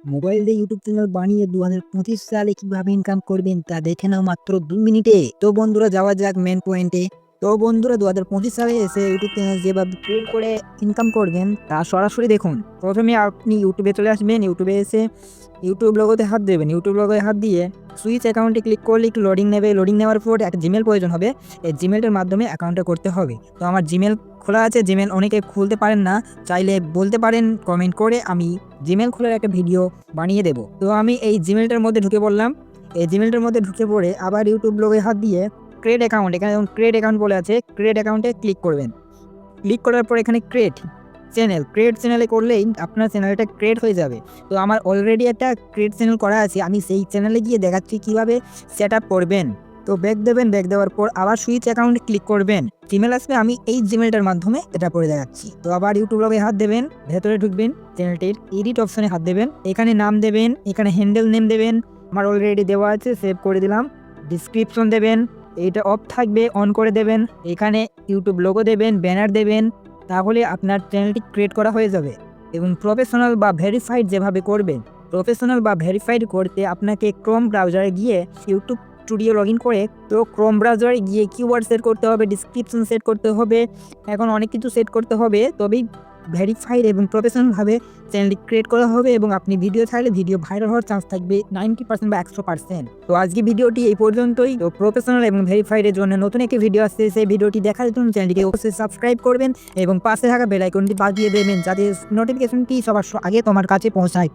Mobile দিয়ে YouTube channel বানিয়ে 2025 সালে কিভাবে ইনকাম করবেন তা দেখে নাও মাত্র 2 মিনিটে। তো বন্ধুরা যাওয়া যাক মেন পয়েন্টে। তো বন্ধুরা 2025 সালে এসে ইউটিউব চ্যানেল যেভাবে ক্রিয়েট করে ইনকাম করবেন তা সরাসরি দেখুন। প্রথমে আপনি ইউটিউবে চলে আসবেন। ইউটিউবে এসে ইউটিউব লোগোতে হাত দেবেন। ইউটিউব লোগোতে হাত দিয়ে সুইচ অ্যাকাউন্টে ক্লিক করলে একটু লোডিং নেবে। লোডিং নেওয়ার পর একটা জিমেল প্রয়োজন হবে। এই জিমেলটার মাধ্যমে অ্যাকাউন্টটা করতে হবে। তো আমার জিমেল খোলা আছে। জিমেল অনেকে খুলতে পারেন না, চাইলে বলতে পারেন কমেন্ট করে, আমি জিমেল খোলার একটা ভিডিও বানিয়ে দেবো। তো আমি এই জিমেলটার মধ্যে ঢুকে পড়লাম। এই জিমেলটার মধ্যে ঢুকে পড়ে আবার ইউটিউব লোগোয় হাত দিয়ে ক্রিয়েট অ্যাকাউন্ট, এখানে যেমন ক্রিয়েট অ্যাকাউন্ট বলে আছে, ক্রিয়েট অ্যাকাউন্টে ক্লিক করবেন। ক্লিক করার পর এখানে ক্রিয়েট চ্যানেলে করলেই আপনার চ্যানেলটা ক্রিয়েট হয়ে যাবে। তো আমার অলরেডি একটা ক্রিয়েট চ্যানেল করা আছে, আমি সেই চ্যানেলে গিয়ে দেখাচ্ছি কীভাবে সেট আপ করবেন। তো ব্যাক দেবেন, ব্যাক দেওয়ার পর আবার সুইচ অ্যাকাউন্টে ক্লিক করবেন। জিমেল আসবে, আমি এই জিমেলটার মাধ্যমে এটা করে দেখাচ্ছি। তো আবার ইউটিউব লগে হাত দেবেন, ভেতরে ঢুকবেন, চ্যানেলটির এডিট অপশনে হাত দেবেন, এখানে নাম দেবেন, এখানে হ্যান্ডেল নেম দেবেন, আমার অলরেডি দেওয়া আছে, সেভ করে দিলাম। ডিসক্রিপশন দেবেন, এইটা অফ থাকবে, অন করে দেবেন। এখানে ইউটিউব লোগো দেবেন, ব্যানার দেবেন, তাহলে আপনার চ্যানেলটি ক্রিয়েট করা হয়ে যাবে। এবং প্রফেশনাল বা ভেরিফাইড যেভাবে করবেন, প্রফেশনাল বা ভেরিফাইড করতে আপনাকে ক্রোম ব্রাউজারে গিয়ে ইউটিউব স্টুডিও লগ ইন করে, তো ক্রোম ব্রাউজারে গিয়ে কিওয়ার্ড সেট করতে হবে, ডিসক্রিপশন সেট করতে হবে, এখন অনেক কিছু সেট করতে হবে, তবেই ভেরিফাইড এবং প্রফেশনালভাবে চ্যানেলটি ক্রিয়েট করা হবে। এবং আপনি ভিডিও ছাড়লে ভিডিও ভাইরাল হওয়ার চান্স থাকবে 90% বা 100%। তো আজকে ভিডিওটি এই পর্যন্তই। তো প্রফেশনাল এবং ভেরিফাইডের জন্য নতুন একটি ভিডিও আসছে, সেই ভিডিওটি দেখার জন্য চ্যানেলটিকে অবশ্যই সাবস্ক্রাইব করবেন এবং পাশে থাকা বেল আইকনটি বাজিয়ে দেবেন, যাতে নোটিফিকেশনটি সবার আগে তোমার কাছে পৌঁছায়।